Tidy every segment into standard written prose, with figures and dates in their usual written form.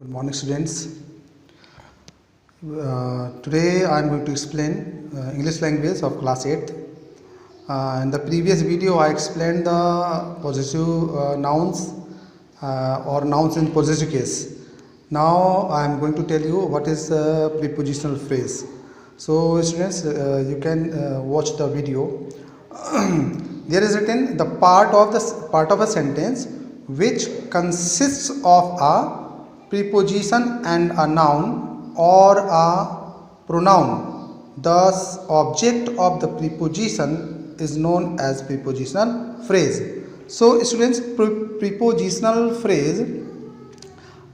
Good morning, students. Today I am going to explain English language of class 8th. In the previous video I explained the possessive nouns or nouns in possessive case. Now I am going to tell you what is a prepositional phrase. So students, you can watch the video. There is written the part of a sentence which consists of a preposition and a noun or a pronoun. Thus, object of the preposition is known as prepositional phrase. So, students, prepositional phrase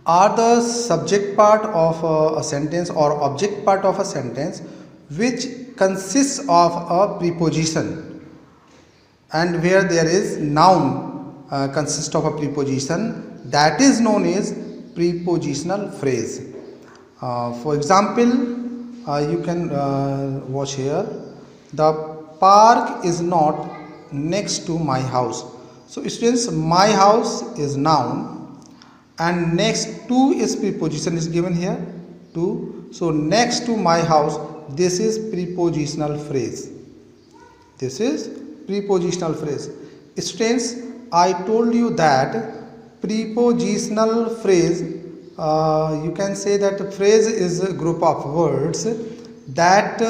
are the subject part of a sentence or object part of a sentence which consists of a preposition, and where there is noun consists of a preposition, that is known as prepositional phrase. For example, you can watch here. The park is not next to my house. So students, my house is noun and next to is preposition is given here to. So next to my house, this is prepositional phrase. This is prepositional phrase. Students, I told you that prepositional phrase, you can say that phrase is a group of words that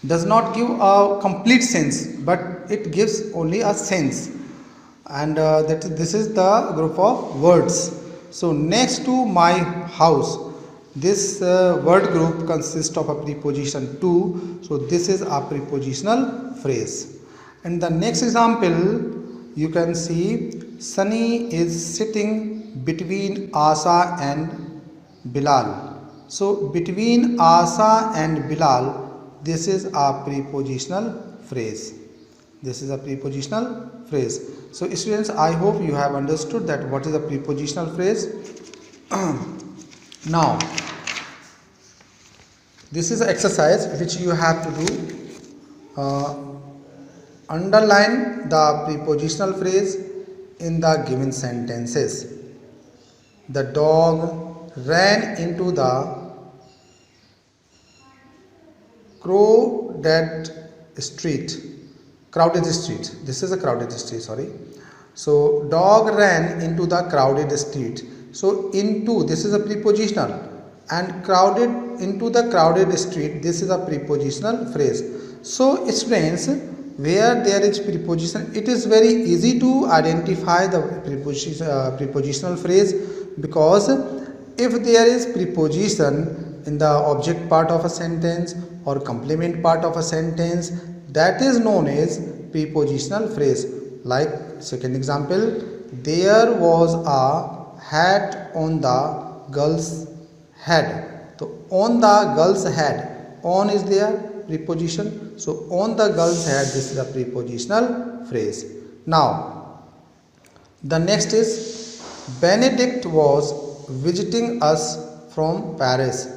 does not give a complete sense, but it gives only a sense, and this is the group of words. So next to my house, this word group consists of a preposition to, so this is a prepositional phrase. And the next example, you can see Sunny is sitting between Asa and Bilal. So between Asa and Bilal, this is a prepositional phrase. This is a prepositional phrase. So students, I hope you have understood that what is a prepositional phrase. Now, this is an exercise which you have to do. Underline the prepositional phrase in the given sentences. The dog ran into the crowded street. This is a crowded street, sorry. So dog ran into the crowded street. So into, this is a prepositional, and crowded, into the crowded street, this is a prepositional phrase. So students, where there is preposition, it is very easy to identify the prepositional phrase, because if there is preposition in the object part of a sentence or complement part of a sentence, that is known as prepositional phrase. Like second example, there was a hat on the girl's head. So on the girl's head, on is there, preposition. So on the girl's head, this is a prepositional phrase. Now the next is Benedict was visiting us from Paris.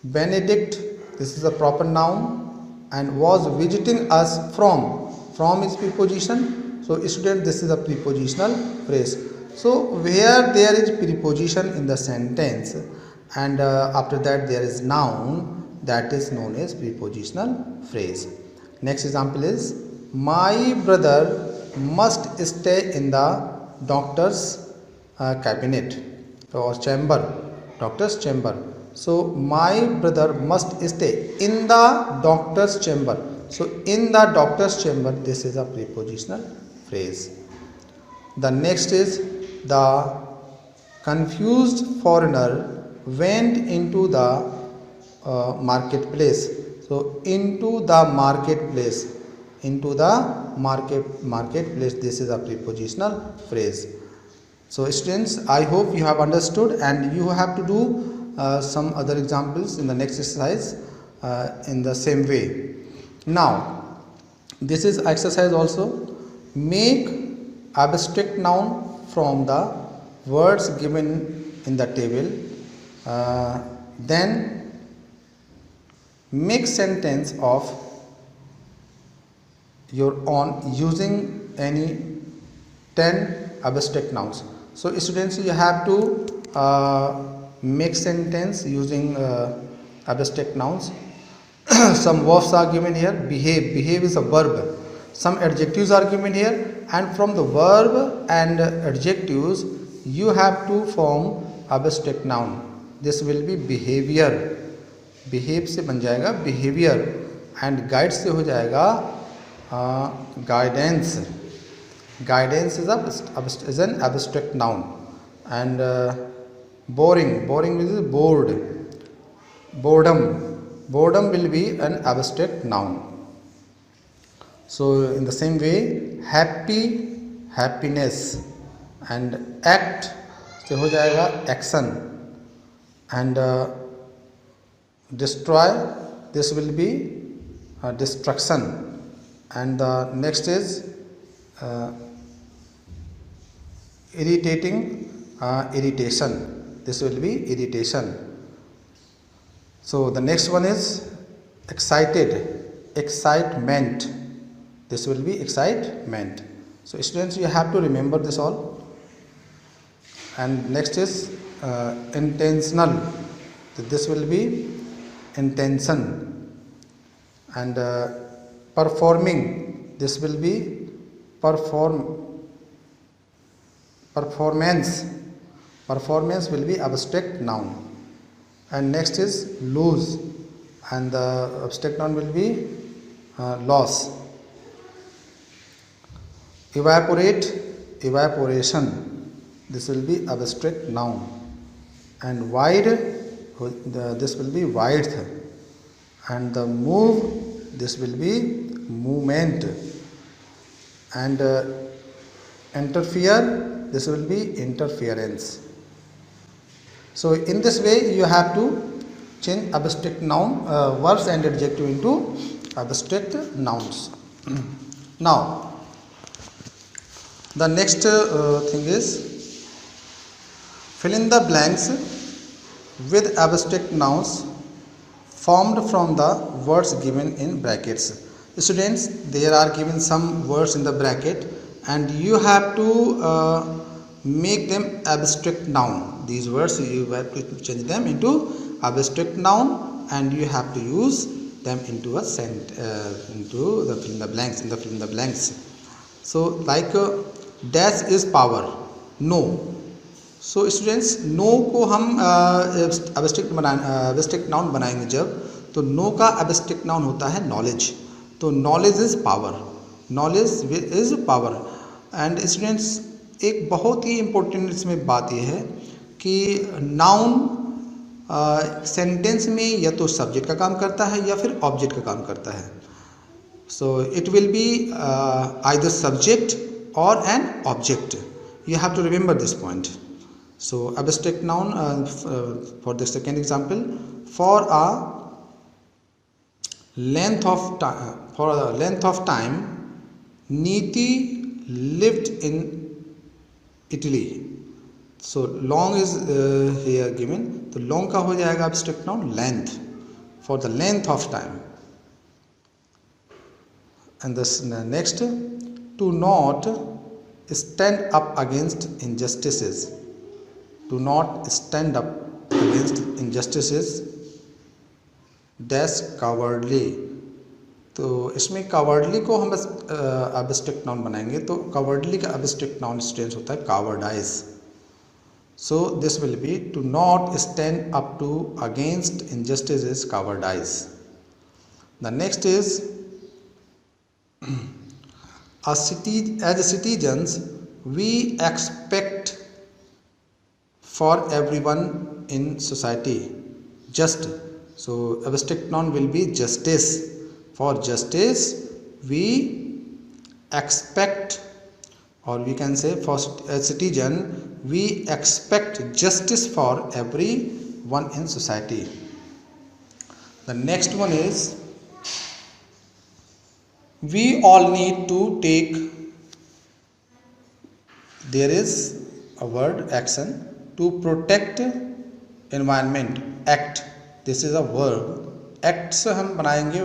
Benedict, this is a proper noun, and was visiting us from is preposition. So student, this is a prepositional phrase. So where there is preposition in the sentence and after that there is noun, that is known as prepositional phrase. Next example is my brother must stay in the doctor's cabinet or chamber, doctor's chamber. So my brother must stay in the doctor's chamber. So in the doctor's chamber, this is a prepositional phrase. The next is the confused foreigner went into the marketplace. So into the marketplace, marketplace, this is a prepositional phrase. So students, I hope you have understood, and you have to do some other examples in the next exercise in the same way. Now this is exercise also. Make abstract noun from the words given in the table, then make sentence of your own using any 10 abstract nouns. So students, you have to make sentence using abstract nouns. Some verbs are given here. Behave is a verb. Some adjectives are given here, and from the verb and adjectives you have to form abstract noun. This will be behavior. behave से बन जाएगा behavior, and guide से हो जाएगा guidance. Guidance is an abstract noun. And boring means bored. Boredom will be an abstract noun. So in the same way, happiness, and act से हो जाएगा action, and destroy, this will be destruction, and the next is irritating, irritation, this will be irritation. So the next one is excitement, this will be excitement. So students, you have to remember this all. And next is intentional, this will be intention. And performing, this will be performance will be abstract noun. And next is lose, and the abstract noun will be loss. Evaporation, this will be abstract noun. And wide, this will be width. And the move, this will be movement. And interfere, this will be interference. So in this way you have to change abstract noun verbs and adjective into abstract nouns. Now the next thing is fill in the blanks with abstract nouns formed from the words given in brackets. Students, there are given some words in the bracket, and you have to make them abstract noun. These words you have to change them into abstract noun, and you have to use them into a into the fill in the blanks. In the fill in the blanks, so like dash is power, no. So students, no को हम abstract noun बनाएंगे जब, तो no का abstract noun होता है knowledge. तो knowledge is power, knowledge is power. And students, एक बहुत ही इम्पोर्टेंट इसमें बात यह है कि नाउन सेंटेंस में या तो सब्जेक्ट का काम करता है या फिर ऑब्जेक्ट का काम करता है. So it will be either subject or an object. You have to remember this point. So abstract noun, for the second example, for a length of time Niti lived in Italy. So long is here given, तो long का हो जाएगा abstract noun length, for the length of time. And this next, to not stand up against injustices. Do not stand up against injustices. Dash cowardly. तो इसमें cowardly को हम abstract noun बनाएंगे, तो cowardly का abstract noun स्टेंस होता है cowardice. So this will be to not stand up to against injustice is cowardice. The next is as citizens we expect for everyone in society just. So abstract noun will be justice. For justice we expect, or we can say for a citizen we expect justice for everyone in society. The next one is we all need to take. There is a word action. To protect environment, act. This is a verb. Act से हम बनाएंगे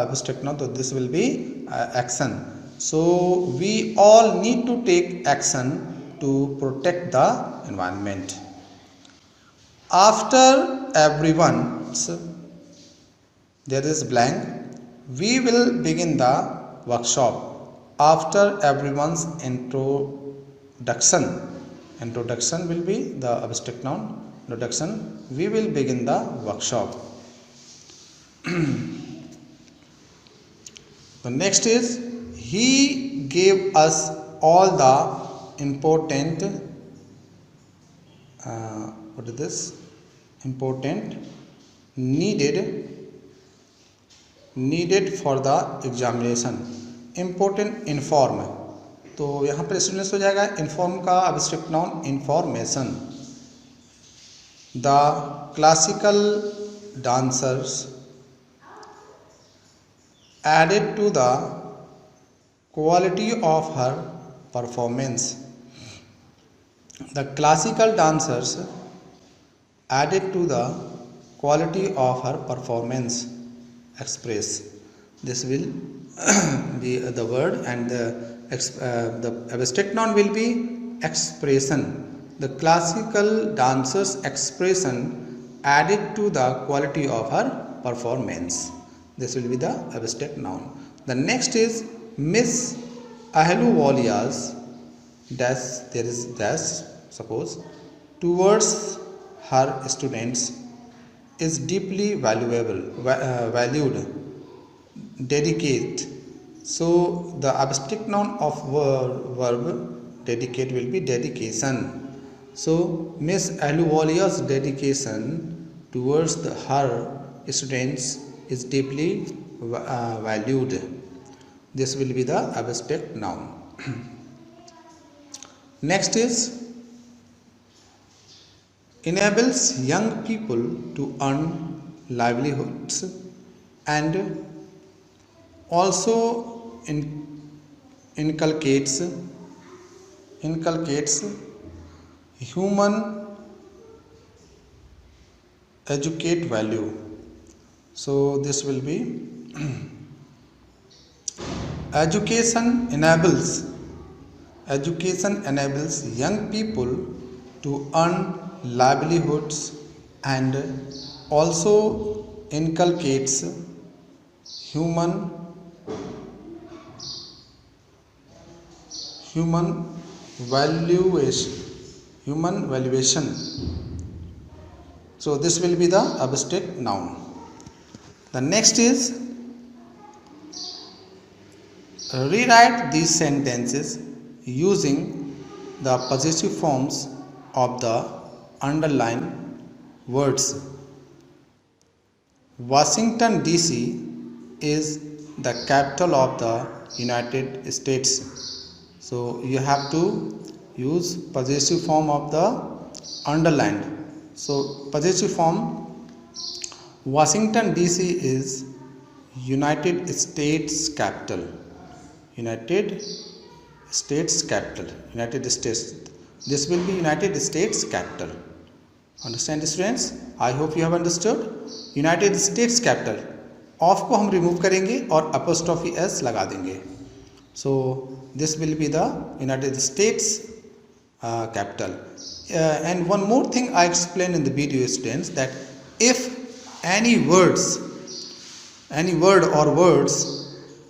abstract noun, तो this will be action. So we all need to take action to protect the environment. After everyone's there is blank, we will begin the workshop. After everyone's introduction will be the abstract noun. Introduction, we will begin the workshop. The next is, he gave us all the important what is this? Important needed for the examination. Important inform, तो यहाँ पर students हो जाएगा inform का abstract noun information. The classical dancers added to the quality of her performance. The classical dancers added to the quality of her performance. Express, this will be the word, and the abstract noun will be expression. The classical dancers expression added to the quality of her performance. This will be the abstract noun. The next is Miss Ahluwalia's dash, there is dash, suppose, towards her students is deeply valued, dedicate. So the abstract noun of verb dedicate will be dedication. So Miss Ahluwalia's dedication towards her students is deeply valued. This will be the abstract noun. Next is enables young people to earn livelihoods and also inculcates human educate value. So this will be education enables young people to earn livelihoods and also inculcates human valuation. So this will be the abstract noun. The next is rewrite these sentences using the possessive forms of the underlined words. Washington DC is the capital of the United States. So you have to use possessive form of the underlined. So possessive form, Washington DC is United States capital. United States. This will be United States capital. Understand students? I hope you have understood. United States capital. Of को हम remove करेंगे और apostrophe s लगा देंगे. So this will be the United States capital. And one more thing I explained in the video, students, that if any word or words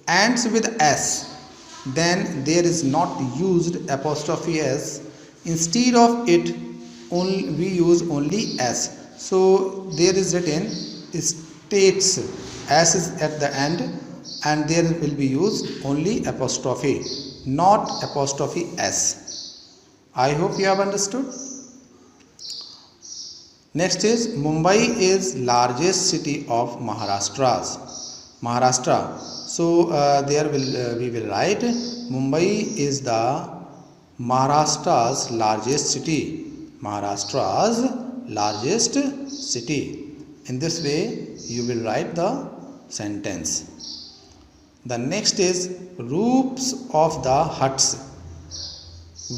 ends with s, then there is not used apostrophe s. Instead of it, we use only s. So there is written states, s is at the end, and there will be used only apostrophe, not apostrophe s. I hope you have understood. Next is Mumbai is largest city of Maharashtra. So there we will write Mumbai is the Maharashtra's largest city. In this way you will write the sentence. The next is roofs of the huts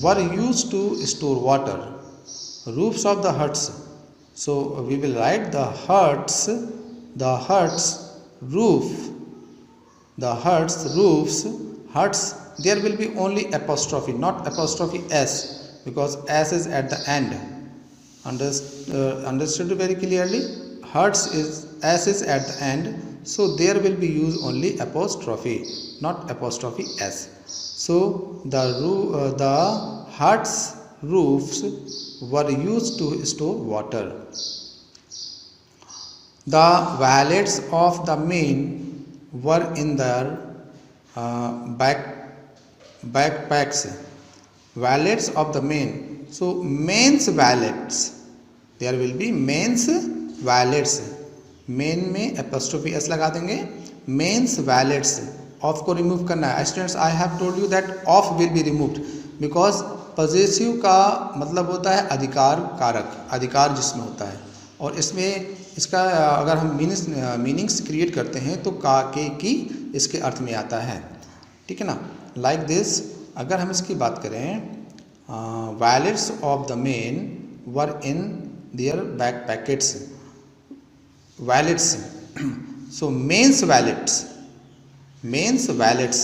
were used to store water. Roofs of the huts. So we will write the huts roofs. There will be only apostrophe, not apostrophe s, because s is at the end. Understood very clearly? Hertz is S is at the end, so there will be used only apostrophe, not apostrophe S. So the Hertz roofs were used to store water. The wallets of the men were in their backpacks. Wallets of the men. So men's wallets. There will be men's wallets. Main में apostrophe s लगा देंगे. Men's wallets. Of को remove करना है. Students, I have told you that of will be removed because possessive का मतलब होता है अधिकार कारक, अधिकार जिसमें होता है, और इसमें इसका अगर हम मीनिंग्स क्रिएट करते हैं तो का के की इसके अर्थ में आता है. ठीक है ना. लाइक दिस, अगर हम इसकी बात करें, wallets of the men wear in their back pockets. Wallets, so men's wallets, men's wallets.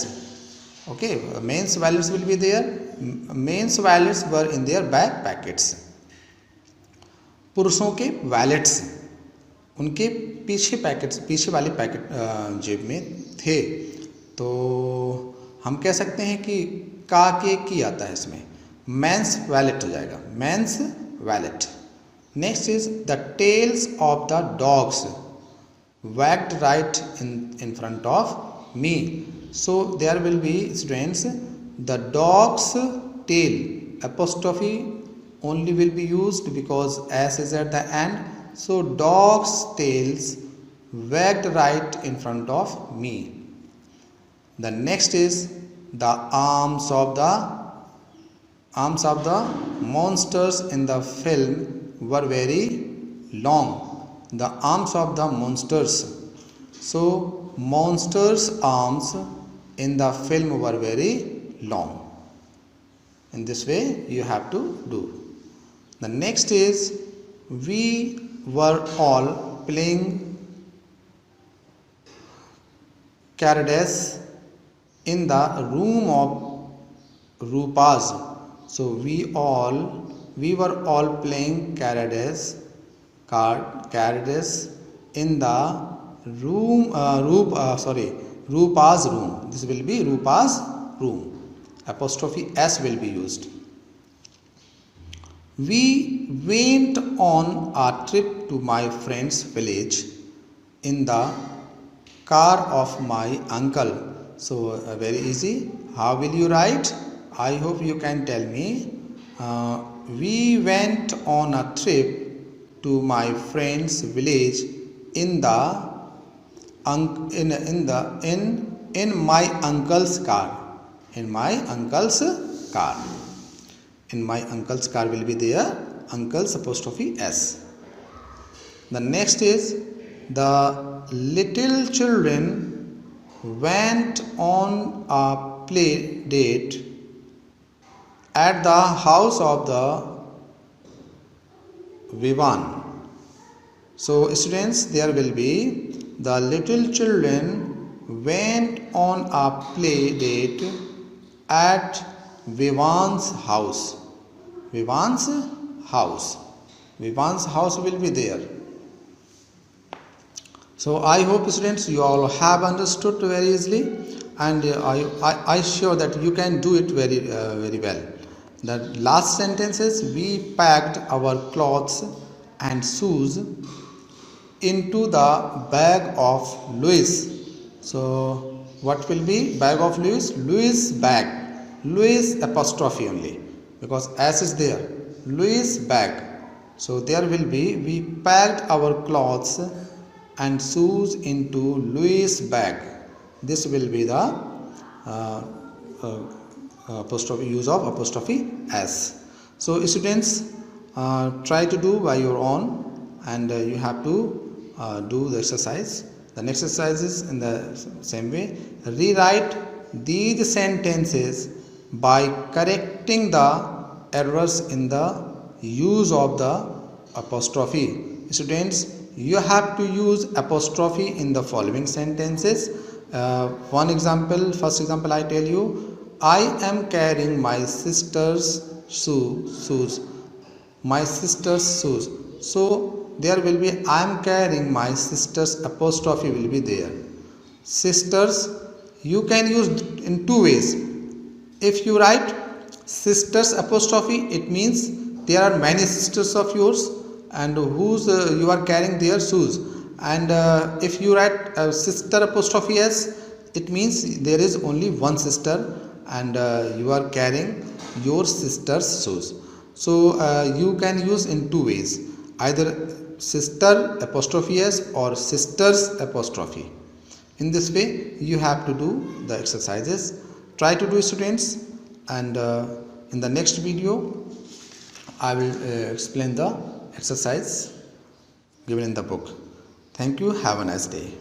Okay, men's wallets will be there. Men's wallets were in their back packets. पुरुषों के wallets उनके पीछे packets, पीछे वाले पैकेट जेब में थे. तो हम कह सकते हैं कि का के की आता है इसमें, men's wallet हो जाएगा, men's wallet. Next is the tails of the dogs wagged right in front of me. So there will be, students, the dog's tail, apostrophe only will be used because s is at the end. So dog's tails wagged right in front of me. The next is the arms of the monsters in the film were very long. The arms of the monsters. So monsters' arms in the film were very long. In this way you have to do. The next is, we were all playing charades in the room of Rupas. So we were all playing charades in the Rupa's room. This will be Rupa's room. Apostrophe s will be used. We went on a trip to my friend's village in the car of my uncle. So very easy. How will you write? I hope you can tell me. We went on a trip to my friend's village in my uncle's car. In my uncle's car. In my uncle's car will be there, uncle's apostrophe s. The next is, the little children went on a play date at the house of the Vivan. So students, there will be, the little children went on a play date at Vivan's house. Vivan's house. Vivan's house will be there. So I hope, students, you all have understood very easily, and I sure that you can do it very well. The last sentence is, we packed our clothes and shoes into the bag of Louis. So what will be bag of Louis? Louis bag. Louis apostrophe only because s is there. Louis bag. So there will be, we packed our clothes and shoes into Louis bag. This will be the apostrophe, use of apostrophe s. So students, try to do by your own, and you have to do the exercise. The next exercise is in the same way. Rewrite these sentences by correcting the errors in the use of the apostrophe. Students, you have to use apostrophe in the following sentences. One example, first example I tell you, I am carrying my sister's shoes. my sister's shoes. So there will be I am carrying my sister's apostrophe will be there. Sisters you can use in two ways. If you write sisters apostrophe, it means there are many sisters of yours and whose you are carrying their shoes. And if you write sister apostrophe s, it means there is only one sister and you are carrying your sister's shoes. So you can use in two ways, either sister apostrophe s or sisters apostrophe. In this way you have to do the exercises. Try to do, students, and in the next video I will explain the exercise given in the book. Thank you. Have a nice day.